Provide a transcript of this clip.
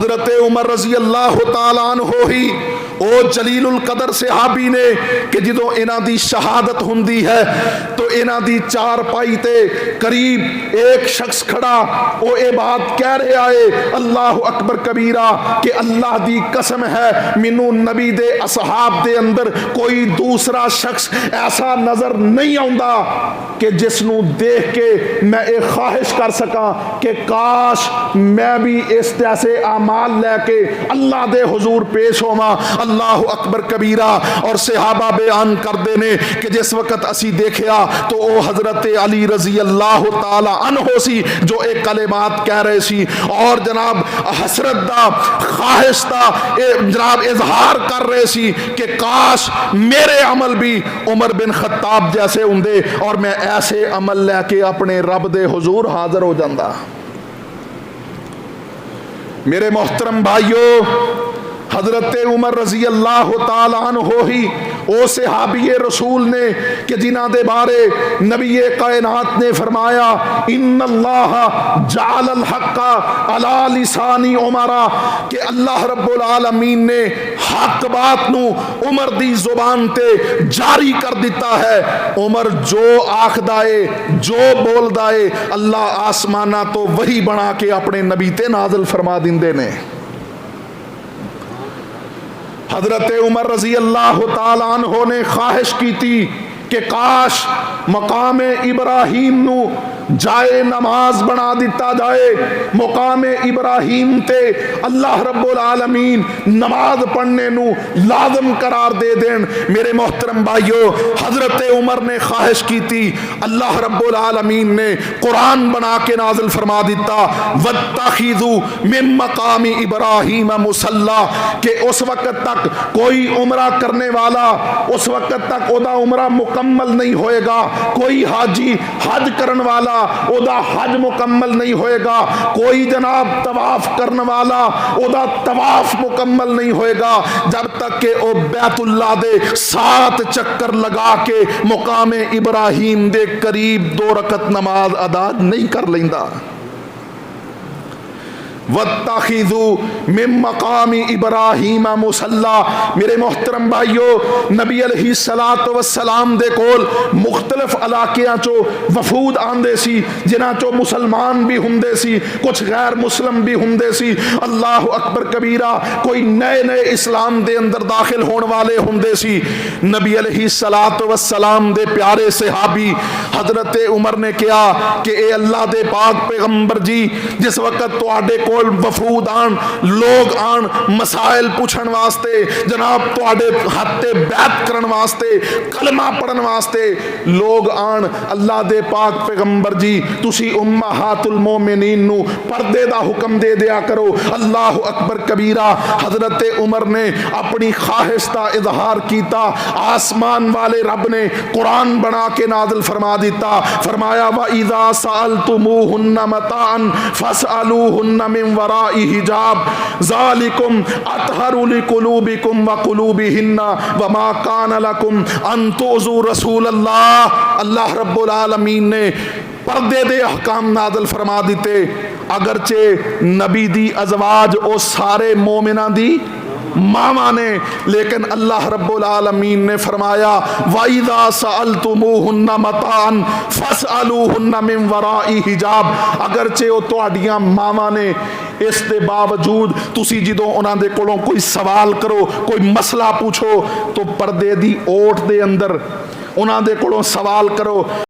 حضرت عمر رضی اللہ تعالیٰ عنہ ہی او جلیل القدر صحابی نے کہ جدوں انہاں دی شہادت ہوندی ہے تو انہاں دی چار پائی تے قریب ایک شخص کھڑا او اے بات کہہ رہے آئے اللہ اکبر کبیرہ کہ اللہ دی قسم ہے مینوں نبی دے اصحاب دے اندر کوئی دوسرا شخص ایسا نظر نہیں آندا کہ جس نو دیکھ کے میں ایک خواہش کر سکاں کہ کاش میں بھی اس جیسے اعمال لے کے اللہ دے حضور پیش ہوواں۔ اللہ اکبر کبیرہ۔ اور صحابہ بیان کر دینے کہ جس وقت اسی دیکھیا تو او حضرت علی رضی اللہ تعالی عنہ سی جو ایک کلمات کہہ رہے سی اور جناب حسرت دا خواہش دا جناب اظہار کر رہے سی کہ کاش میرے عمل بھی عمر بن خطاب جیسے ہوندے اور میں ایسے عمل لے کے اپنے رب دے حضور حاضر ہو جاندا۔ میرے محترم بھائیو، حضرت عمر رضی اللہ تعالیٰ عنہ ہی او صحابی رسول نے کہ جنہ دے بارے نبی کائنات نے فرمایا ان اللہ جعل الحق علی لسان عمر، کہ اللہ رب العالمین نے حق بات نو عمر دی زبان تے جاری کر دیتا ہے۔ عمر جو آکھدا ہے جو بولدا ہے اللہ آسمانہ تو وہی بنا کے اپنے نبی تے نازل فرما دیندے نے۔ حضرت عمر رضی اللہ تعالیٰ عنہ نے خواہش کی تھی کہ کاش مقام ابراہیم نو جائے نماز بنا دیتا جائے، مقام ابراہیم تے اللہ رب العالمین نماز پڑھنے نو لازم قرار دے دین۔ میرے محترم بھائیو، حضرت عمر نے خواہش کی تھی، اللہ رب العالمین نے قرآن بنا کے نازل فرما دیتا وَاتَّخِذُوا مِن مَّقَامِ إِبْرَاهِيمَ مُصَلَّى، کہ اس وقت تک کوئی عمرہ کرنے والا اس وقت تک اودا عمرہ مکمل نہیں ہوئے گا، کوئی حاجی حج کرن والا اودا حج مکمل نہیں ہوئے گا، کوئی جناب طواف کرنے والا اودا طواف مکمل نہیں ہوئے گا جب تک کہ او بیت اللہ دے 7 چکر لگا کے مقام ابراہیم دے قریب 2 رکعت نماز ادا نہیں کر لیندا۔ وَاتَّخِذُوا مِن مَّقَامِ إِبْرَاهِيمَ مُصَلَّى۔ میرے محترم بھائیو، نبی علیہ السلام دے کول مختلف علاقیاں چو وفود آندے سی جنہاں چو مسلمان بھی ہندے سی، کچھ غیر مسلم بھی ہندے سی۔ اللہ اکبر کبیرہ، کوئی نئے نئے اسلام دے اندر داخل ہون والے ہندے سی۔ نبی علیہ السلام دے پیارے صحابی حضرت عمر نے کہا کہ اے اللہ دے پاک پیغمبر جی، جس وقت تو آڈے کو وفود آن، لوگ آن مسائل پوچھن واسطے، جناب تو آڈے ہاتھے بیعت کرن واسطے، کلمہ پڑھن واسطے لوگ آن، اللہ دے پاک پیغمبر جی تسی امہات المومنین نو پردے دا حکم دے دیا کرو۔ اللہ اکبر کبیرہ۔ حضرت عمر نے اپنی خواہش دا اظہار کیتا، آسمان والے رب نے قرآن بنا کے نازل فرما دیتا، فرمایا وَإِذَا سَأَلْتُمُوهُنَّ مَتَاعًا فَاسْأَلُوهُنَّ مِن وَرَاءِ حِجَابٍ ذَلِكُمْ أَطْهَرُ لِقُلُوبِكُمْ وَقُلُوبِهِنَّ وَمَا كَانَ لَكُمْ أَن تُؤْذُوا رَسُولَ اللَّهِ۔ اللہ رب العالمین نے پردے دے احکام نازل فرما دیتے، اگرچہ نبی دی ازواج او سارے مومنان دی ماما نے، لیکن اللہ رب العالمین نے فرمایا وَإِذَا سَأَلْتُمُوهُنَّ مَتَاعًا فَاسْأَلُوهُنَّ مِن وَرَاءِ حِجَابٍ، اگرچہ وہ تہاڈیاں ماما نے، اس دے باوجود تسی جدوں انہاں دے کولوں کوئی سوال کرو، کوئی مسئلہ پوچھو تو پردے دی اوٹ دے اندر انہاں دے کولوں سوال کرو۔